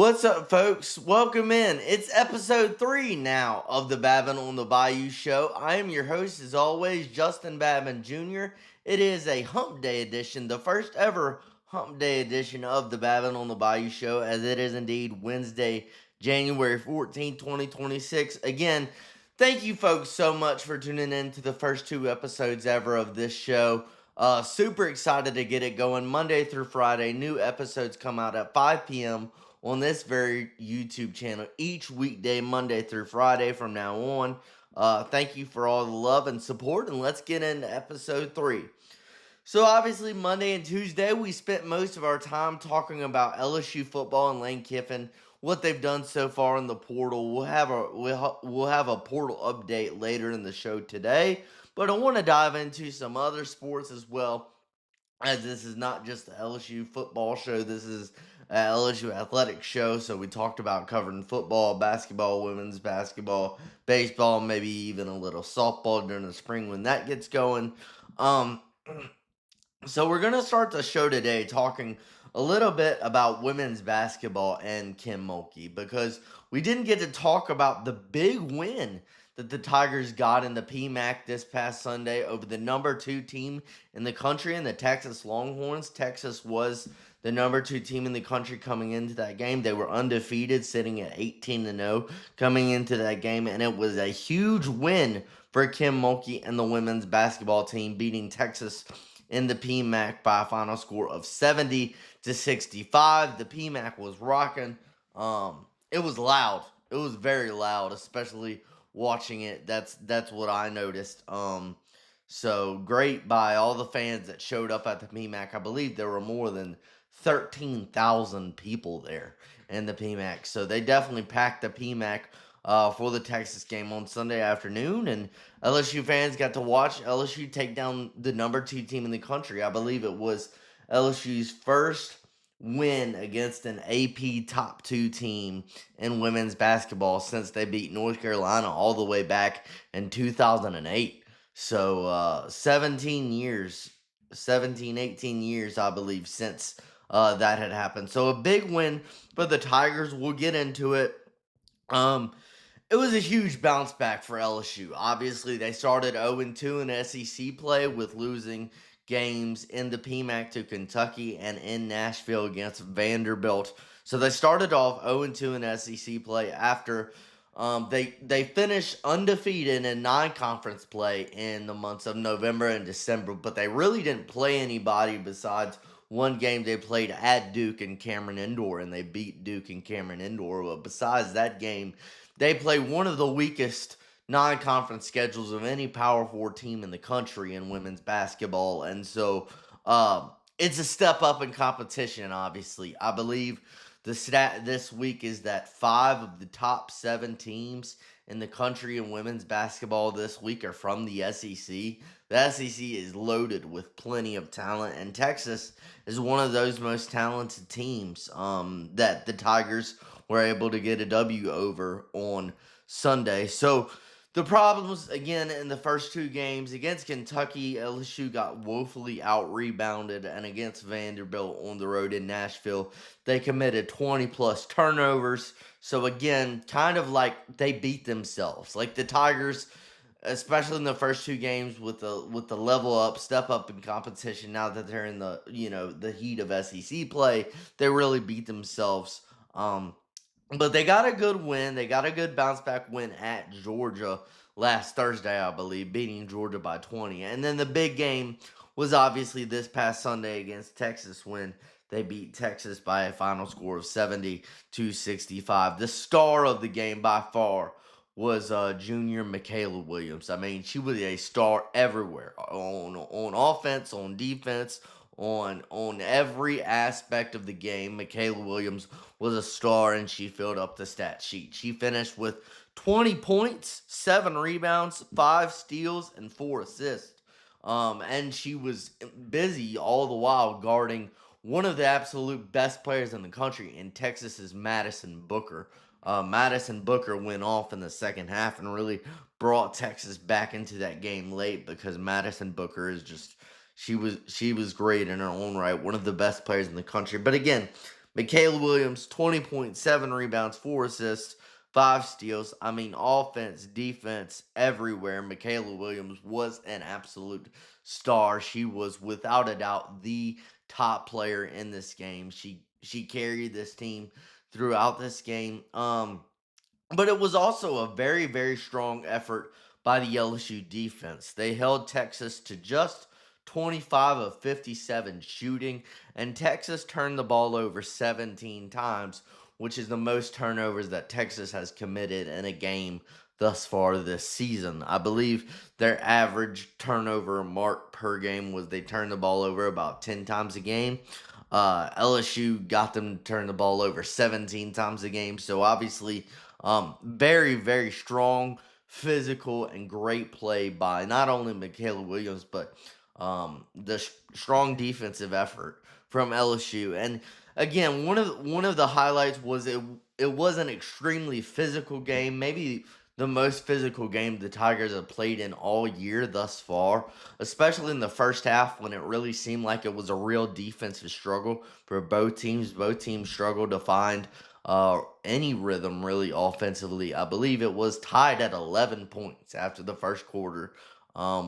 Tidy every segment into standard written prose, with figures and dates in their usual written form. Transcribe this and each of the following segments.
What's up, folks? Welcome in. It's episode 3 now of the Babin On The Bayou show. I am your host, as always, Justin Babin Jr. It is a Hump Day edition, the first ever Hump Day edition of the Babin On The Bayou show, as it is indeed Wednesday, January 14th, 2026. Again, thank you folks so much for tuning in to the first 2 episodes ever of this show. Super excited to get it going Monday through Friday. New episodes come out at 5 p.m. on this very YouTube channel each weekday, Monday through Friday from now on. Thank you for all the love and support, and let's get into episode 3. So obviously Monday and Tuesday, we spent most of our time talking about LSU football and Lane Kiffin, what they've done so far in the portal. We'll have a portal update later in the show today, but I want to dive into some other sports as well, as this is not just the LSU football show. This is LSU athletic show, so we talked about covering football, basketball, women's basketball, baseball, maybe even a little softball during the spring when that gets going. So we're going to start the show today talking a little bit about women's basketball and Kim Mulkey, because we didn't get to talk about the big win that the Tigers got in the PMAC this past Sunday over the number 2 team in the country and the Texas Longhorns. Texas was the number 2 team in the country coming into that game. They were undefeated, sitting at 18-0 coming into that game, and it was a huge win for Kim Mulkey and the women's basketball team, beating Texas in the PMAC by a final score of 70-65. The PMAC was rocking. It was loud. It was very loud, especially watching it. That's what I noticed. So great by all the fans that showed up at the PMAC. I believe there were more than 13,000 people there in the PMAC. So they definitely packed the PMAC for the Texas game on Sunday afternoon, and LSU fans got to watch LSU take down the number 2 team in the country. I believe it was LSU's first win against an AP top 2 team in women's basketball since they beat North Carolina all the way back in 2008. So 18 years, I believe, since that had happened. So a big win for the Tigers. We'll get into it. It was a huge bounce back for LSU. Obviously, they started 0-2 in SEC play with losing games in the PMAC to Kentucky and in Nashville against Vanderbilt. So they started off 0-2 in SEC play after they finished undefeated in non-conference play in the months of November and December, but they really didn't play anybody besides one game they played at Duke and Cameron Indoor, and they beat Duke and Cameron Indoor. But besides that game, they play one of the weakest non-conference schedules of any Power 4 team in the country in women's basketball. And so it's a step up in competition, obviously. I believe the stat this week is that 5 of the top 7 teams in the country in women's basketball this week are from the SEC. The SEC is loaded with plenty of talent, and Texas is one of those most talented teams that the Tigers were able to get a W over on Sunday. So the problems, again, in the first 2 games against Kentucky, LSU got woefully out-rebounded, and against Vanderbilt on the road in Nashville, they committed 20-plus turnovers. So again, kind of like they beat themselves. Like the Tigers, especially in the first 2 games with the level up, step up in competition, now that they're in the heat of SEC play, they really beat themselves. But they got a good win. They got a good bounce-back win at Georgia last Thursday, I believe, beating Georgia by 20. And then the big game was obviously this past Sunday against Texas when they beat Texas by a final score of 70-65. The star of the game by far was junior Michaela Williams. I mean, she was a star everywhere, on offense, on defense, on every aspect of the game. Michaela Williams was a star, and she filled up the stat sheet. She finished with 20 points, 7 rebounds, 5 steals, and 4 assists. And she was busy all the while guarding one of the absolute best players in the country in Texas's Madison Booker. Madison Booker went off in the second half and really brought Texas back into that game late, because Madison Booker is just, she was great in her own right, one of the best players in the country. But again, Michaela Williams, 20.7 rebounds, 4 assists, 5 steals. I mean, offense, defense, everywhere. Michaela Williams was an absolute star. She was, without a doubt, the top player in this game. She carried this team throughout this game. But it was also a very, very strong effort by the LSU defense. They held Texas to just 25 of 57 shooting, and Texas turned the ball over 17 times, which is the most turnovers that Texas has committed in a game thus far this season. I believe their average turnover mark per game was they turned the ball over about 10 times a game. LSU got them to turn the ball over 17 times a game, so obviously very, very strong, physical, and great play by not only Michaela Williams, but the strong defensive effort from LSU. And again, one of the highlights was it was an extremely physical game, maybe the most physical game the Tigers have played in all year thus far, especially in the first half when it really seemed like it was a real defensive struggle for both teams. Both teams struggled to find any rhythm really offensively. I believe it was tied at 11 points after the first quarter,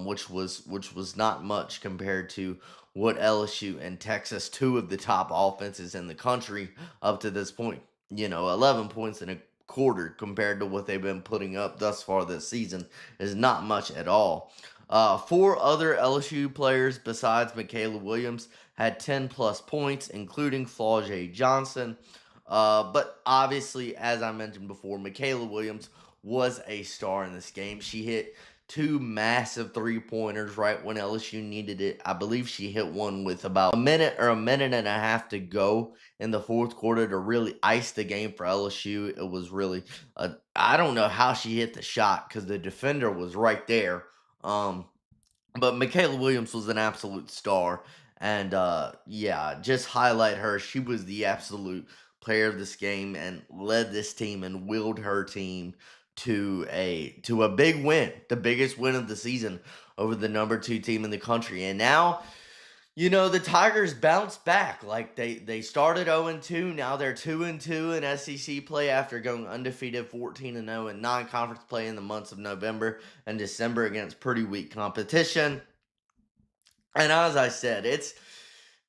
which was not much compared to what LSU and Texas, two of the top offenses in the country up to this point. 11 points in a quarter compared to what they've been putting up thus far this season is not much at all. 4 other LSU players besides Michaela Williams had 10 plus points, including Flau'jae Johnson. But obviously, as I mentioned before, Michaela Williams was a star in this game. She hit 2 massive 3-pointers right when LSU needed it. I believe she hit one with about a minute or a minute and a half to go in the fourth quarter to really ice the game for LSU. It was really, I don't know how she hit the shot because the defender was right there. But Michaela Williams was an absolute star. And yeah, just highlight her. She was the absolute player of this game and led this team and willed her team to a big win, the biggest win of the season over the number 2 team in the country. And now, the Tigers bounced back. Like they started 0-2, now they're 2-2 in SEC play after going undefeated 14-0 in non-conference play in the months of November and December against pretty weak competition. And as I said,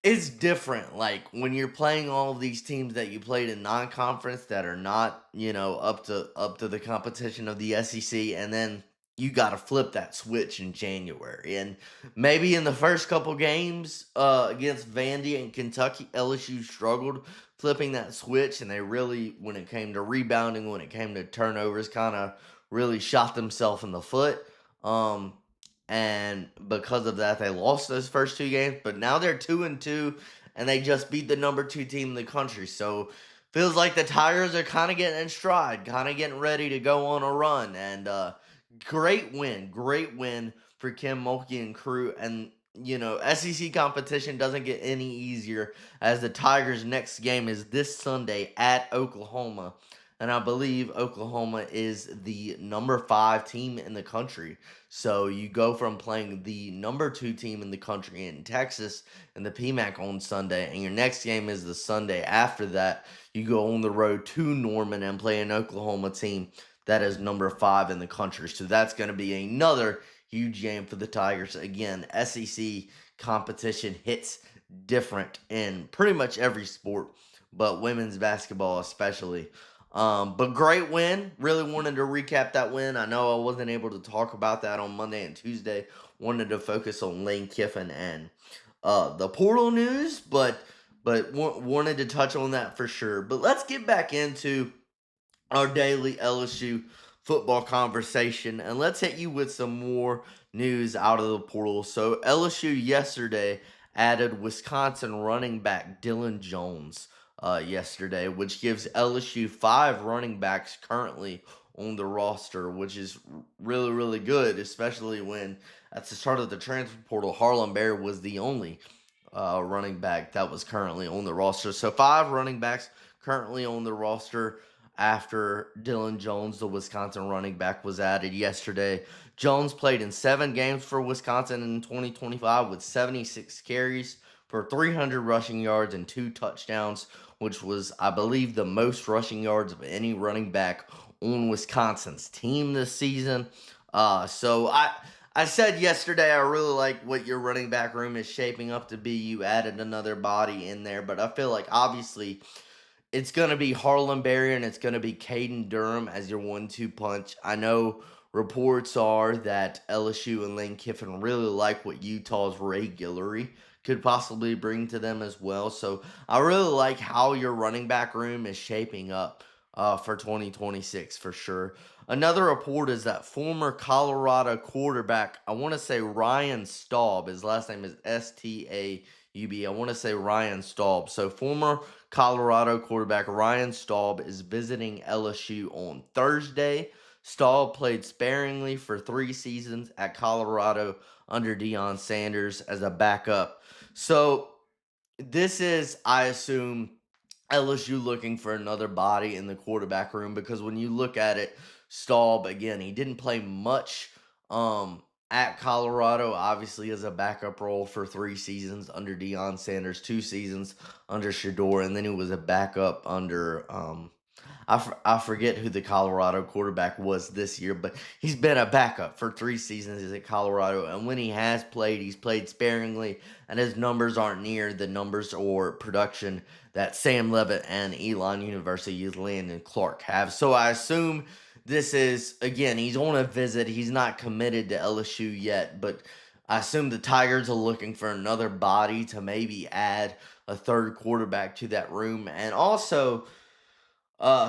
it's different. Like when you're playing all of these teams that you played in non-conference that are not, up to the competition of the SEC, and then you got to flip that switch in January. And maybe in the first couple games against Vandy and Kentucky, LSU struggled flipping that switch, and they really, when it came to rebounding, when it came to turnovers, kind of really shot themselves in the foot. And because of that, they lost those first 2 games. But now they're 2-2, and they just beat the number 2 team in the country. So feels like the Tigers are kind of getting in stride, kind of getting ready to go on a run. And great win for Kim Mulkey and crew. And SEC competition doesn't get any easier as the Tigers' next game is this Sunday at Oklahoma. And I believe Oklahoma is the number 5 team in the country. So you go from playing the number 2 team in the country in Texas and the PMAC on Sunday, and your next game is the Sunday after that. You go on the road to Norman and play an Oklahoma team that is number 5 in the country. So that's going to be another huge game for the Tigers. Again, SEC competition hits different in pretty much every sport, but women's basketball especially. But great win. Really wanted to recap that win. I know I wasn't able to talk about that on Monday and Tuesday. Wanted to focus on Lane Kiffin and the portal news, but wanted to touch on that for sure. But let's get back into our daily LSU football conversation, and let's hit you with some more news out of the portal. So LSU yesterday added Wisconsin running back Dylan Jones yesterday, which gives LSU 5 running backs currently on the roster, which is really, really good, especially when at the start of the transfer portal, Harlan Bear was the only running back that was currently on the roster. So 5 running backs currently on the roster after Dylan Jones, the Wisconsin running back, was added yesterday. Jones played in 7 games for Wisconsin in 2025 with 76 carries for 300 rushing yards and 2 touchdowns, which was, I believe, the most rushing yards of any running back on Wisconsin's team this season. So I said yesterday I really like what your running back room is shaping up to be. You added another body in there, but I feel like obviously it's going to be Harlan Berry and it's going to be Caden Durham as your 1-2 punch. I know reports are that LSU and Lane Kiffin really like what Utah's Ray Guillory could possibly bring to them as well. So I really like how your running back room is shaping up for 2026 for sure. Another report is that former Colorado quarterback, I want to say Ryan Staub, his last name is Staub. I want to say Ryan Staub. So former Colorado quarterback Ryan Staub is visiting LSU on Thursday. Staub played sparingly for 3 seasons at Colorado under Deion Sanders as a backup. So this is, I assume, LSU looking for another body in the quarterback room, because when you look at it, Staub, again, he didn't play much at Colorado, obviously as a backup role for 3 seasons under Deion Sanders, 2 seasons under Shador, and then he was a backup under I forget who the Colorado quarterback was this year, but he's been a backup for 3 seasons at Colorado. And when he has played, he's played sparingly, and his numbers aren't near the numbers or production that Sam Leavitt and Elon University's Landon Clark have. So I assume this is, again, he's on a visit. He's not committed to LSU yet, but I assume the Tigers are looking for another body to maybe add a third quarterback to that room. And also,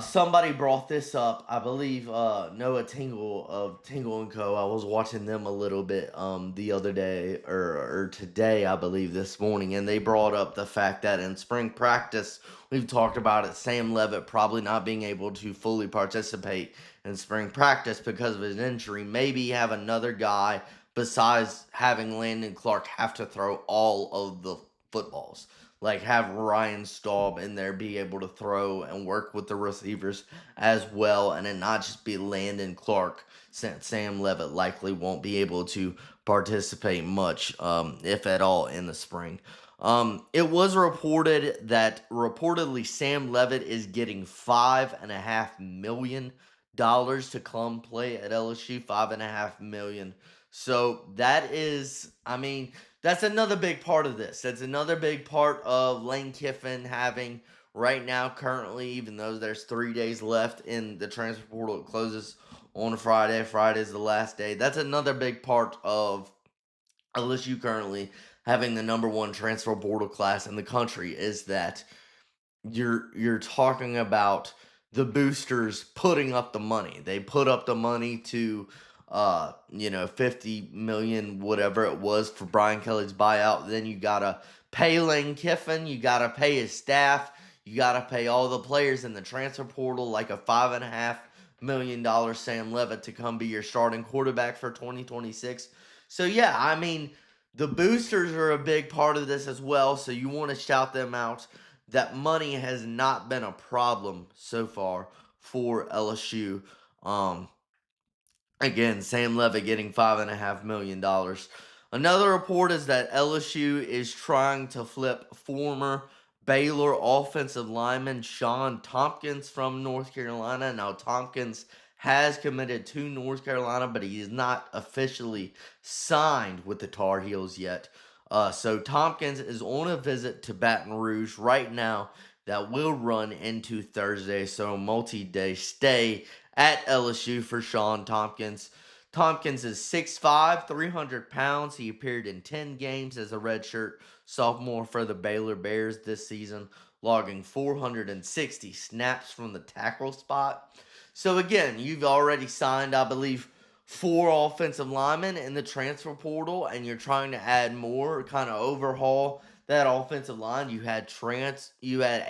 somebody brought this up. I believe Noah Tingle of Tingle & Co. I was watching them a little bit the other day, or today, I believe, this morning, and they brought up the fact that in spring practice, we've talked about it, Sam Leavitt probably not being able to fully participate in spring practice because of his injury. Maybe have another guy besides having Landon Clark have to throw all of the footballs. Like, have Ryan Staub in there be able to throw and work with the receivers as well, and it not just be Landon Clark, since Sam Leavitt likely won't be able to participate much, if at all, in the spring. It was reported that reportedly Sam Leavitt is getting $5.5 million to come play at LSU. $5.5 million. So that is, I mean, that's another big part of this. That's another big part of Lane Kiffin having right now, currently, even though there's 3 days left in the transfer portal. It closes on a Friday. Friday's the last day. That's another big part of LSU currently having the number 1 transfer portal class in the country, is that you're talking about the boosters putting up the money. They put up the money to 50 million, whatever it was, for Brian Kelly's buyout. Then you gotta pay Lane Kiffin, you gotta pay his staff, you gotta pay all the players in the transfer portal, like a $5.5 million Sam Leavitt to come be your starting quarterback for 2026. So yeah, I mean, the boosters are a big part of this as well, so you want to shout them out. That money has not been a problem so far for LSU. Again, Sam Leavitt getting $5.5 million. Another report is that LSU is trying to flip former Baylor offensive lineman Sean Tompkins from North Carolina. Now, Tompkins has committed to North Carolina, but he is not officially signed with the Tar Heels yet. So Tompkins is on a visit to Baton Rouge right now that will run into Thursday. So a multi-day stay at LSU for Sean Tompkins. Tompkins is 6'5", 300 pounds. He appeared in 10 games as a redshirt sophomore for the Baylor Bears this season, logging 460 snaps from the tackle spot. So again, you've already signed, I believe, 4 offensive linemen in the transfer portal, and you're trying to add more, kind of overhaul that offensive line. You had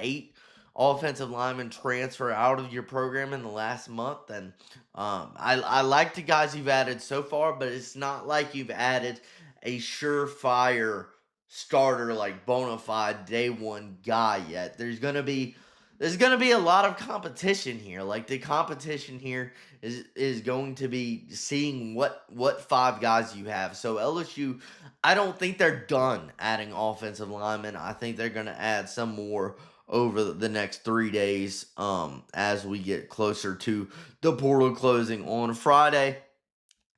8 offensive linemen transfer out of your program in the last month, and I like the guys you've added so far, but it's not like you've added a surefire starter, like bona fide day 1 guy yet. There's gonna be a lot of competition here. Like, the competition here is going to be seeing what 5 guys you have. So LSU, I don't think they're done adding offensive linemen. I think they're going to add some more over the next 3 days as we get closer to the portal closing on Friday.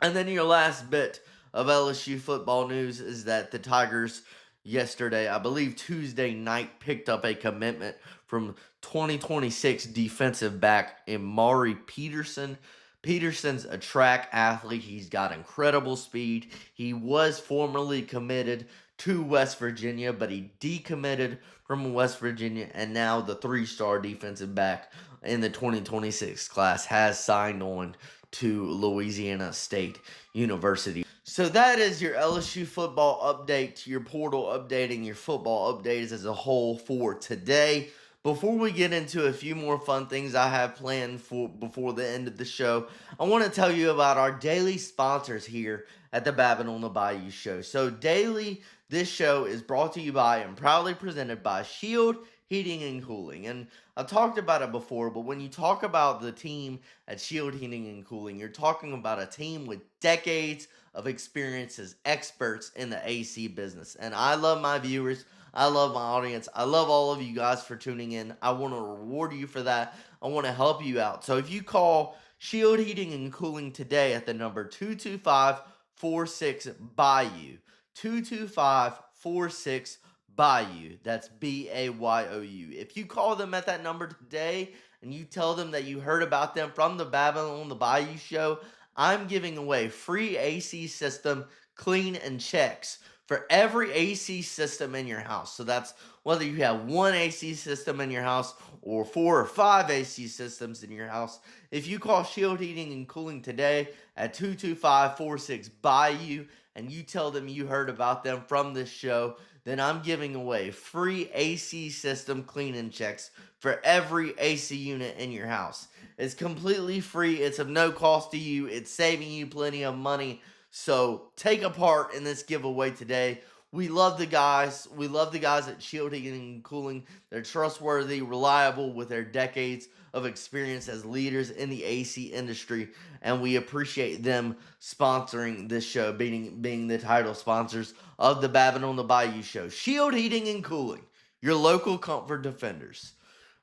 And then your last bit of LSU football news is that the Tigers yesterday, I believe Tuesday night, picked up a commitment from 2026 defensive back Amari Peterson. Peterson's a track athlete. He's got incredible speed. He was formerly committed to West Virginia, but he decommitted from West Virginia, and now the three-star defensive back in the 2026 class has signed on to Louisiana State University. So that is your LSU football update, your portal updating, your football updates as a whole for today. Before we get into a few more fun things I have planned for before the end of the show, I want to tell you about our daily sponsors here at the Babin On The Bayou show. So daily, this show is brought to you by and proudly presented by Shield Heating and Cooling. And I've talked about it before, but when you talk about the team at Shield Heating and Cooling, you're talking about a team with decades of experience as experts in the AC business. And I love my viewers. I love my audience. I love all of you guys for tuning in. I want to reward you for that. I want to help you out. So if you call Shield Heating and Cooling today at the number 225-46-BAYOU, 225-46-BAYOU, that's BAYOU. If you call them at that number today and you tell them that you heard about them from the Babin On The Bayou show, I'm giving away free AC system clean and checks for every AC system in your house. So that's whether you have one AC system in your house or 4 or 5 AC systems in your house. If you call Shield Heating and Cooling today at 225-46-BAYOU and you tell them you heard about them from this show, then I'm giving away free AC system cleaning checks for every AC unit in your house. It's completely free. It's of no cost to you. It's saving you plenty of money. So take a part in this giveaway today. We love the guys. We love the guys at Shield Heating and Cooling. They're trustworthy, reliable with their decades of experience as leaders in the AC industry. And we appreciate them sponsoring this show, being the title sponsors of the Babin On The Bayou show. Shield Heating and Cooling, your local comfort defenders.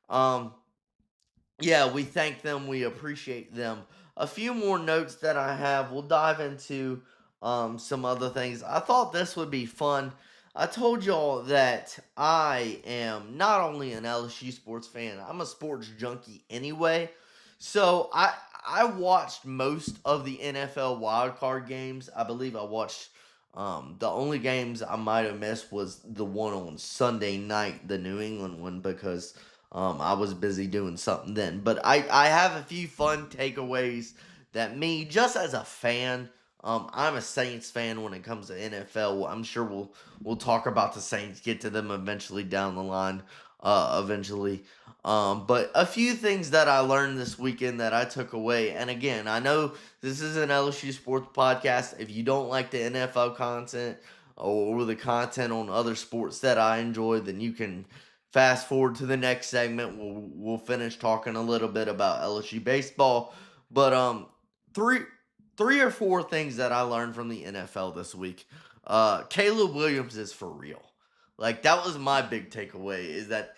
Yeah, we thank them. We appreciate them. A few more notes that I have. We'll dive into some other things. I thought this would be fun. I told y'all that I am not only an LSU sports fan, I'm a sports junkie anyway. So I watched most of the NFL Wildcard games. I believe I watched the only games I might have missed was the one on Sunday night, the New England one, because I was busy doing something then. But I have a few fun takeaways that me, just as a fan, I'm a Saints fan when it comes to NFL. I'm sure we'll talk about the Saints, get to them eventually down the line, eventually. But a few things that I learned this weekend that I took away. And again, I know this is an LSU sports podcast. If you don't like the NFL content or the content on other sports that I enjoy, then you can fast forward to the next segment. We'll finish talking a little bit about LSU baseball. But three or four things that I learned from the NFL this week. Caleb Williams is for real. Like, that was my big takeaway, is that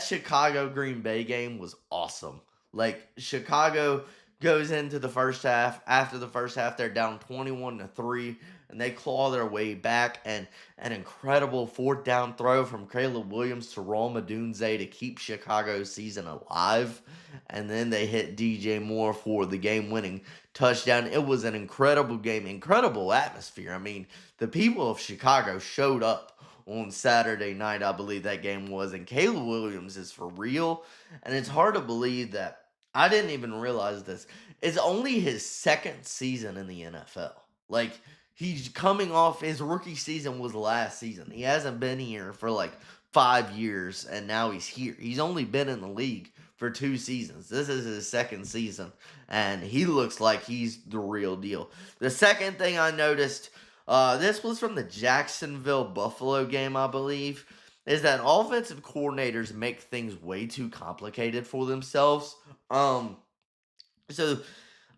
Chicago Green Bay game was awesome. Like, Chicago goes into the first half. After the first half, they're down 21-3, and they claw their way back. And an incredible fourth down throw from Caleb Williams to Rome Odunze to keep Chicago's season alive. And then they hit DJ Moore for the game-winning touchdown. It was an incredible game, incredible atmosphere. I mean, the people of Chicago showed up on Saturday night, I believe that game was, and Caleb Williams is for real. And it's hard to believe that, I didn't even realize this, it's only his second season in the NFL. Like, he's coming off, his rookie season was last season. He hasn't been here for like 5 years, and now he's here. He's only been in the league for 2 seasons. This is his second season, and he looks like he's the real deal. The second thing I noticed, this was from the Jacksonville-Buffalo game, I believe, is that offensive coordinators make things way too complicated for themselves. So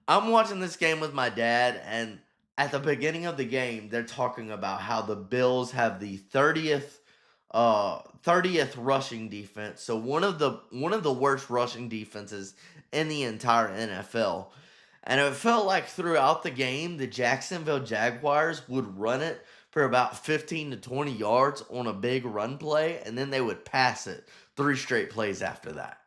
I'm watching this game with my dad, and at the beginning of the game, they're talking about how the Bills have the 30th 30th rushing defense. So one of the worst rushing defenses in the entire NFL. And it felt like throughout the game, the Jacksonville Jaguars would run it for about 15 to 20 yards on a big run play, and then they would pass it 3 straight plays after that.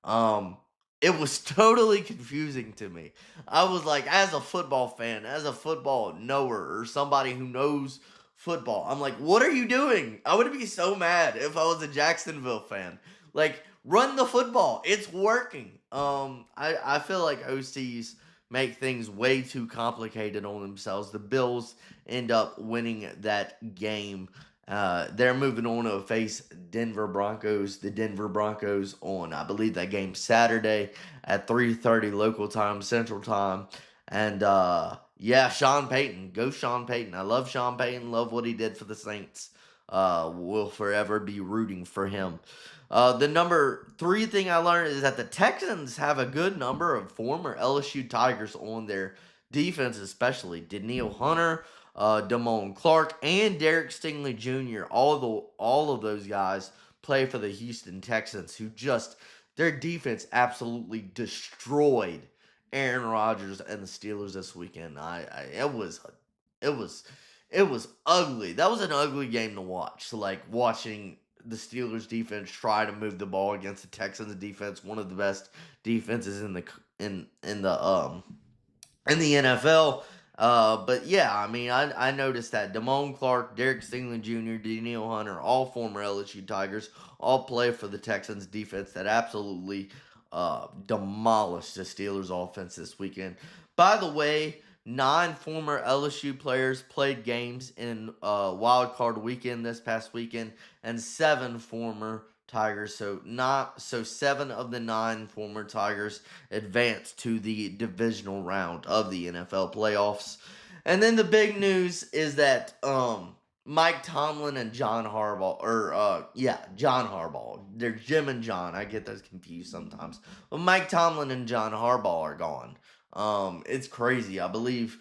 Um, it was totally confusing to me. I was like, as a football fan, as a football knower, or somebody who knows football, I'm like, what are you doing? I would be so mad if I was a Jacksonville fan. Like, run the football. It's working. I feel like OCs make things way too complicated on themselves. The Bills end up winning that game. They're moving on to face Denver Broncos. The Denver Broncos on, I believe, that game Saturday at 3:30 local time, Central Time. And yeah, Sean Payton. Go Sean Payton. I love Sean Payton. Love what he did for the Saints. Will forever be rooting for him. The number 3 thing I learned is that the Texans have a good number of former LSU Tigers on their defense, especially Daniil Hunter, Damone Clark, and Derek Stingley Jr. All of those guys play for the Houston Texans, who just their defense absolutely destroyed Aaron Rodgers and the Steelers this weekend. It was it was ugly. That was an ugly game to watch. Like watching the Steelers defense try to move the ball against the Texans defense, one of the best defenses in the NFL. But yeah, I mean, I noticed that Damone Clark, Derek Stingley Jr., Daniil Hunter, all former LSU Tigers, all play for the Texans defense that absolutely demolished the Steelers offense this weekend. By the way, 9 former LSU players played games in Wild Card weekend this past weekend, and 7 former Tigers. So 7 of the 9 former Tigers advanced to the divisional round of the NFL playoffs. And then the big news is that Mike Tomlin and John Harbaugh, John Harbaugh. They're Jim and John. I get those confused sometimes. But Mike Tomlin and John Harbaugh are gone. It's crazy. I believe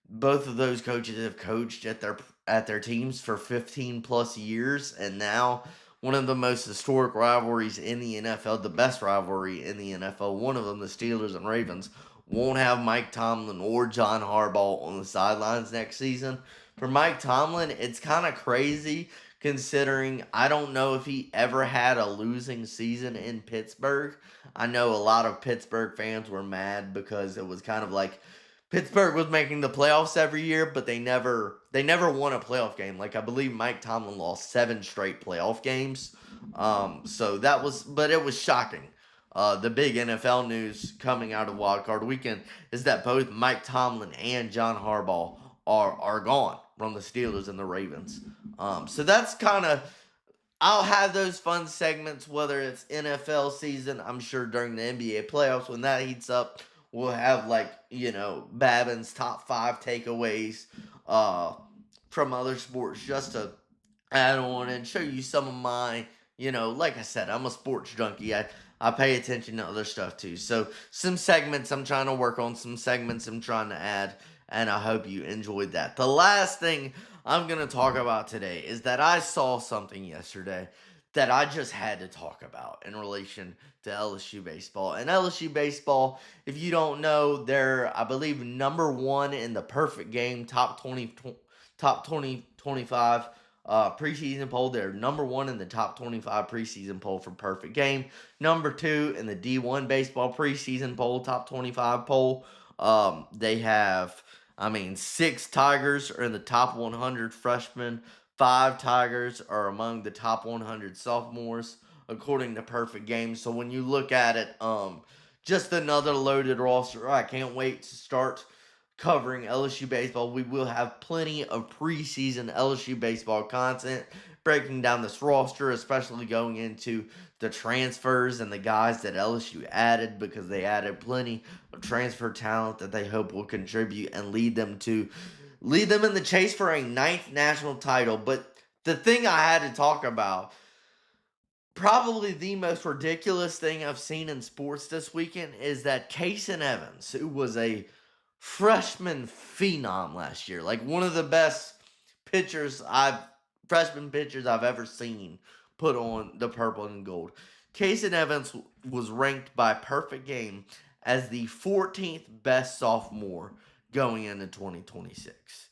both of those coaches have coached at their teams for 15 plus years, and now one of the most historic rivalries in the NFL, the best rivalry in the NFL, one of them, the Steelers and Ravens, won't have Mike Tomlin or John Harbaugh on the sidelines next season. For Mike Tomlin, it's kind of crazy considering I don't know if he ever had a losing season in Pittsburgh. I know a lot of Pittsburgh fans were mad because it was kind of like Pittsburgh was making the playoffs every year, but they never won a playoff game. Like I believe Mike Tomlin lost 7 straight playoff games. But it was shocking. The big NFL news coming out of Wild Card Weekend is that both Mike Tomlin and John Harbaugh are gone from the Steelers and the Ravens. So that's kind of I'll have those fun segments, whether it's NFL season. I'm sure during the NBA playoffs when that heats up, we'll have Babin's top 5 takeaways from other sports just to add on and show you some of my, like I said, I'm a sports junkie. I pay attention to other stuff too. So some segments I'm trying to work on, some segments I'm trying to add, and I hope you enjoyed that. The last thing I'm going to talk about today is that I saw something yesterday that I just had to talk about in relation to LSU baseball. And LSU baseball, if you don't know, they're, I believe, number 1 in the perfect game, top 25 preseason poll. They're number 1 in the top 25 preseason poll for perfect game. Number 2 in the D1 baseball preseason poll, top 25 poll. They have 6 Tigers are in the top 100 freshmen. 5 Tigers are among the top 100 sophomores, according to Perfect Game. So when you look at it, just another loaded roster. I can't wait to start covering LSU baseball. We will have plenty of preseason LSU baseball content, breaking down this roster, especially going into the transfers and the guys that LSU added, because they added plenty of transfer talent that they hope will contribute and lead them in the chase for a 9th national title. But the thing I had to talk about, probably the most ridiculous thing I've seen in sports this weekend, is that Casan Evans, who was a freshman phenom last year, like one of the best pitchers I've freshman pitchers I've ever seen put on the purple and gold. Casan Evans was ranked by Perfect Game as the 14th best sophomore going into 2026.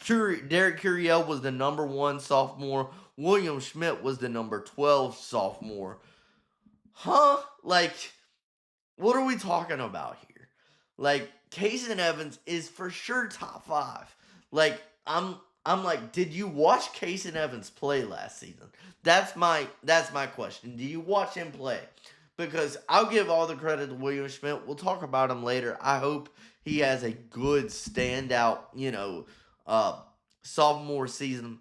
Derek Curiel was the number 1 sophomore. William Schmidt was the number 12 sophomore. Huh? Like, what are we talking about here? Like, Casan Evans is for sure top 5. Like, I'm like, did you watch Casan Evans play last season? That's my question. Do you watch him play? Because I'll give all the credit to William Schmidt. We'll talk about him later. I hope he has a good standout, sophomore season.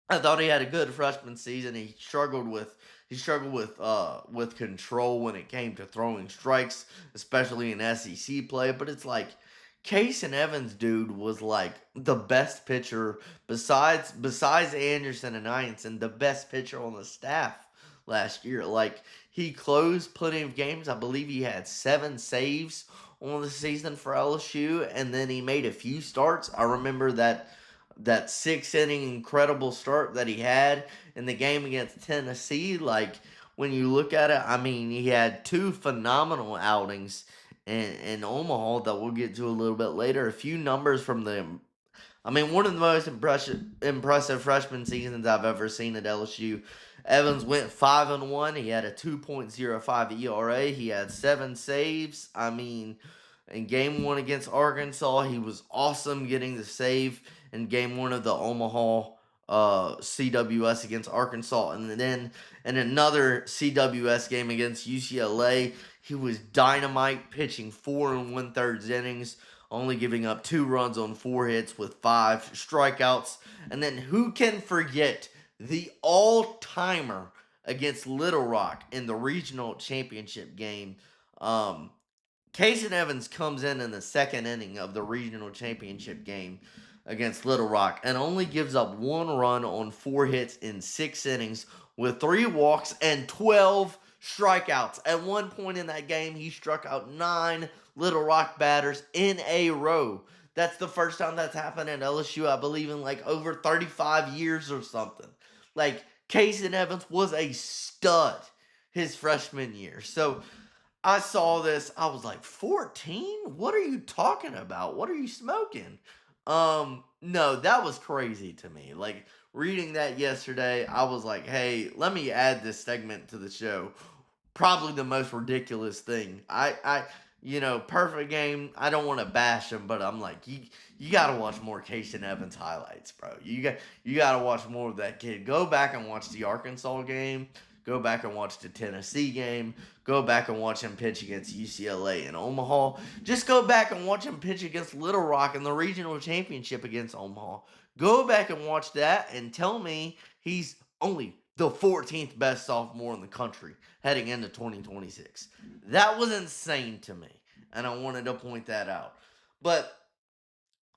I thought he had a good freshman season. He struggled with control when it came to throwing strikes, especially in SEC play. But it's like Casan Evans, dude, was like the best pitcher besides Anderson and Ianson, the best pitcher on the staff last year. Like, he closed plenty of games. I believe he had 7 saves on the season for LSU, and then he made a few starts. I remember that 6-inning incredible start that he had in the game against Tennessee. Like, when you look at it, I mean, he had 2 phenomenal outings in Omaha that we'll get to a little bit later. A few numbers from them. I mean, one of the most impressive freshman seasons I've ever seen at LSU. Evans went 5-1. He had a 2.05 ERA. He had 7 saves. I mean, in Game 1 against Arkansas, he was awesome getting the save in Game 1 of the Omaha CWS against Arkansas. And then in another CWS game against UCLA, he was dynamite, pitching 4 1/3 innings, only giving up 2 runs on 4 hits with 5 strikeouts. And then who can forget the all-timer against Little Rock in the regional championship game? Casan Evans comes in the 2nd inning of the regional championship game against Little Rock and only gives up 1 run on 4 hits in 6 innings with 3 walks and 12 strikeouts. At one point in that game, he struck out 9 Little Rock batters in a row. That's the first time that's happened at LSU, I believe, in like over 35 years or something. Like, Casan Evans was a stud his freshman year. So I saw this. I was like, 14? What are you talking about? What are you smoking? No, that was crazy to me. Like, reading that yesterday, I was like, hey, let me add this segment to the show. Probably the most ridiculous thing. Perfect game. I don't want to bash him, but I'm like, you got to watch more Casan Evans highlights, bro. You got to watch more of that kid. Go back and watch the Arkansas game. Go back and watch the Tennessee game. Go back and watch him pitch against UCLA and Omaha. Just go back and watch him pitch against Little Rock in the regional championship against Omaha. Go back and watch that and tell me he's only the 14th best sophomore in the country heading into 2026. That was insane to me, and I wanted to point that out. But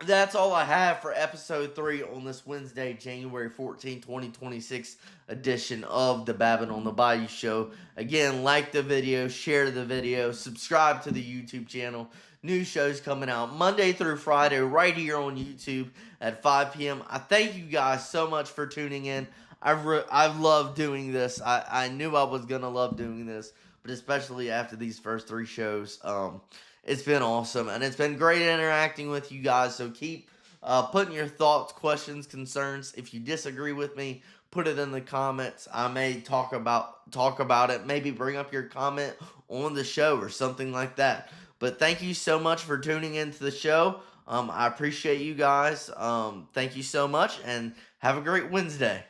that's all I have for episode 3 on this Wednesday, January 14, 2026 edition of the Babin on the Bayou show. Again, like the video, share the video, subscribe to the YouTube channel. New shows coming out Monday through Friday right here on YouTube at 5 p.m. I thank you guys so much for tuning in. I've loved doing this. I knew I was going to love doing this, but especially after these first 3 shows, it's been awesome, and it's been great interacting with you guys. So keep putting your thoughts, questions, concerns. If you disagree with me, put it in the comments. I may talk about it, maybe bring up your comment on the show or something like that. But thank you so much for tuning into the show. I appreciate you guys. Thank you so much, and have a great Wednesday.